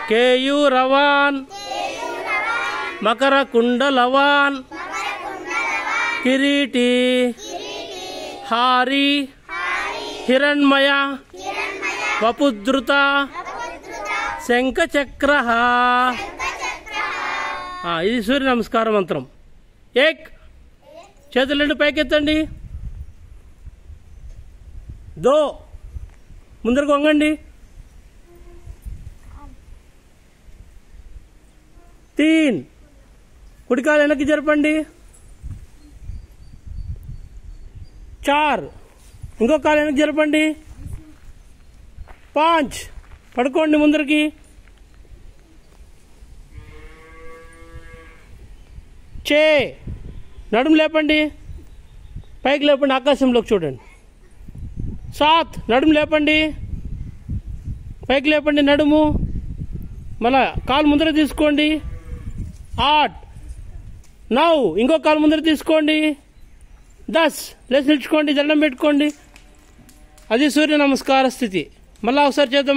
కేయూరవాన్ మకర కుండలవాన్ కిరీటి హారి హిరణ్మయ వపుద్రుత శంఖచక్ర. ఇది సూర్య నమస్కార మంత్రం. ఏక్ చేతులు రెండు పైకెత్తండి. దో ముందరకు వంగండి. తీన్ కుడికాలు వెనక్కి జరపండి. చార్ ఇంకో కాలు వెనక్కి జరపండి. పాంచ్ పడుకోండి ముందరికి. చే నడుము లేపండి, పైకి లేపండి, ఆకాశంలోకి చూడండి. సాత్ నడుము లేపండి, పైకి లేపండి నడుము, మళ్ళా కాలు ముందర తీసుకోండి. 8 9 ఇంకో కాలు ముందర తీసుకోండి. 10 లేచి నిల్చుకోండి, దండం పెట్టుకోండి. అది సూర్య నమస్కార స్థితి. మళ్ళా ఒకసారి చేద్దాం.